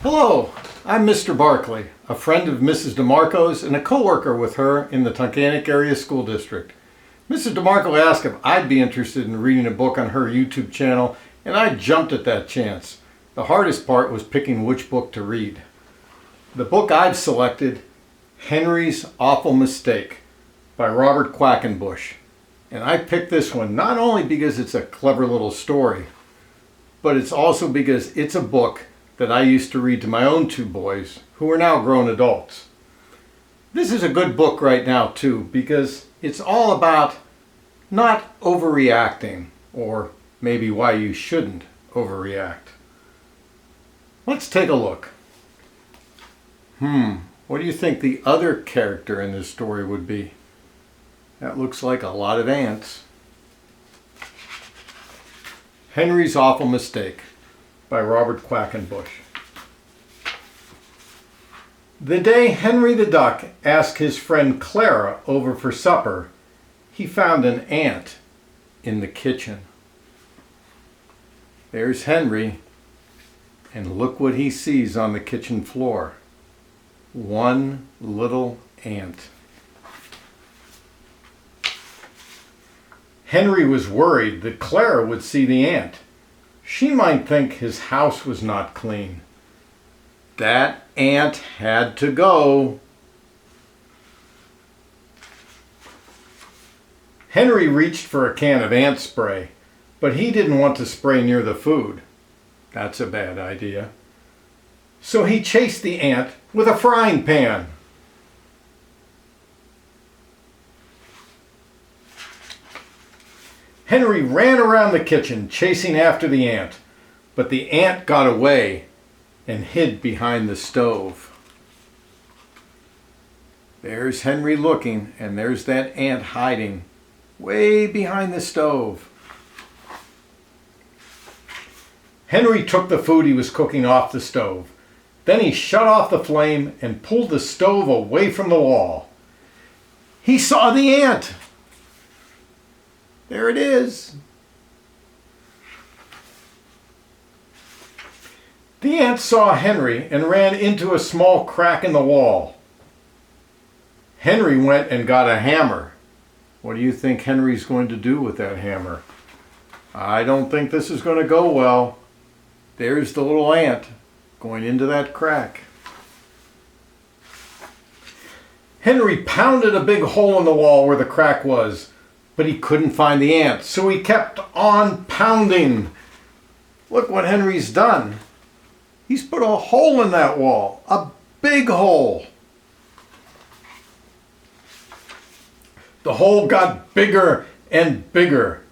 Hello, I'm Mr. Barkley, a friend of Mrs. DeMarco's and a co-worker with her in the Tunkhannock Area School District. Mrs. DeMarco asked if I'd be interested in reading a book on her YouTube channel, and I jumped at that chance. The hardest part was picking which book to read. The book I've selected, Henry's Awful Mistake by Robert Quackenbush. And I picked this one not only because it's a clever little story, but it's also because it's a book that I used to read to my own two boys, who are now grown adults. This is a good book right now too, because it's all about not overreacting, or maybe why you shouldn't overreact. Let's take a look. What do you think the other character in this story would be? That looks like a lot of ants. Henry's Awful Mistake by Robert Quackenbush. The day Henry the Duck asked his friend Clara over for supper, he found an ant in the kitchen. There's Henry, and look what he sees on the kitchen floor. One little ant. Henry was worried that Clara would see the ant. She might think his house was not clean. That ant had to go. Henry reached for a can of ant spray, but he didn't want to spray near the food. That's a bad idea. So he chased the ant with a frying pan. Henry ran around the kitchen chasing after the ant, but the ant got away and hid behind the stove. There's Henry looking, and there's that ant hiding way behind the stove. Henry took the food he was cooking off the stove. Then he shut off the flame and pulled the stove away from the wall. He saw the ant. There it is. The ant saw Henry and ran into a small crack in the wall. Henry went and got a hammer. What do you think Henry's going to do with that hammer? I don't think this is going to go well. There's the little ant going into that crack. Henry pounded a big hole in the wall where the crack was, but he couldn't find the ant, so he kept on pounding. Look what Henry's done. He's put a hole in that wall, a big hole. The hole got bigger and bigger.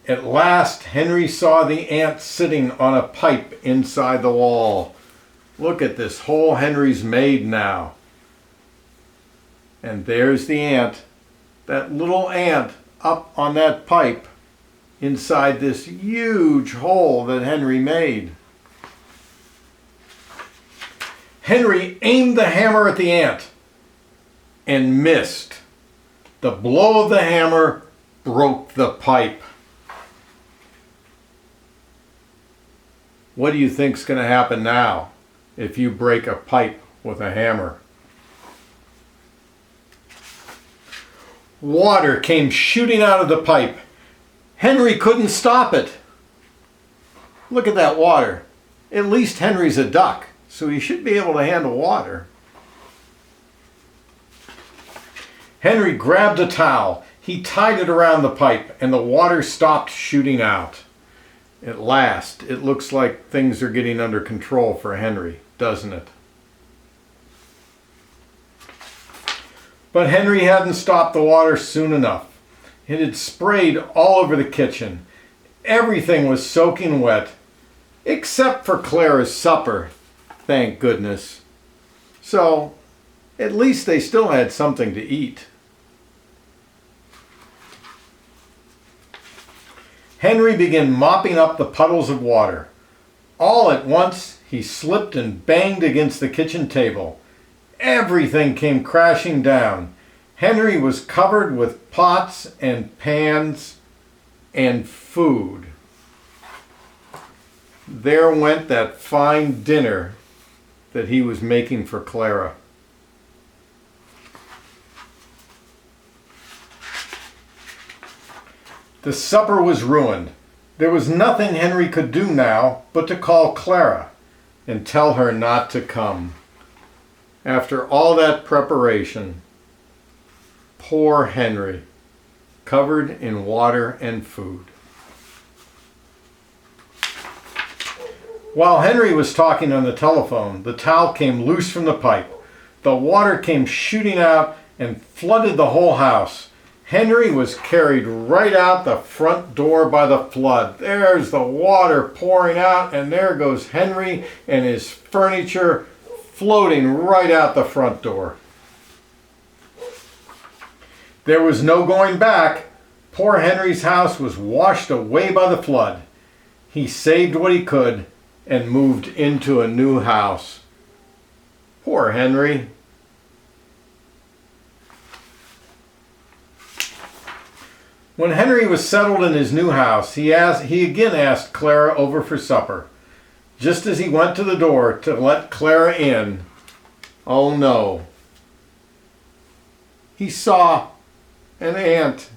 At last, Henry saw the ant sitting on a pipe inside the wall. Look at this hole Henry's made now. And there's the ant, that little ant up on that pipe inside this huge hole that Henry made. Henry aimed the hammer at the ant and missed. The blow of the hammer broke the pipe. What do you think's going to happen now if you break a pipe with a hammer? Water came shooting out of the pipe. Henry couldn't stop it. Look at that water. At least Henry's a duck, so he should be able to handle water. Henry grabbed a towel. He tied it around the pipe, and the water stopped shooting out. At last, it looks like things are getting under control for Henry, doesn't it? But Henry hadn't stopped the water soon enough. It had sprayed all over the kitchen. Everything was soaking wet, except for Clara's supper, thank goodness. So, at least they still had something to eat. Henry began mopping up the puddles of water. All at once, he slipped and banged against the kitchen table. Everything came crashing down. Henry was covered with pots and pans and food. There went that fine dinner that he was making for Clara. The supper was ruined. There was nothing Henry could do now but to call Clara and tell her not to come. After all that preparation, poor Henry, covered in water and food. While Henry was talking on the telephone, the towel came loose from the pipe. The water came shooting out and flooded the whole house. Henry was carried right out the front door by the flood. There's the water pouring out, and there goes Henry and his furniture floating right out the front door. There was no going back. Poor Henry's house was washed away by the flood. He saved what he could and moved into a new house. Poor Henry. When Henry was settled in his new house, he again asked Clara over for supper. Just as he went to the door to let Clara in, oh no, he saw an ant.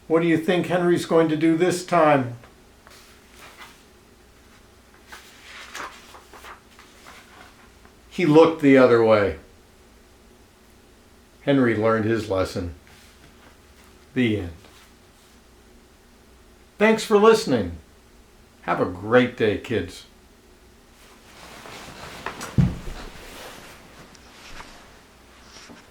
What do you think Henry's going to do this time? He looked the other way. Henry learned his lesson. The end. Thanks for listening. Have a great day, kids.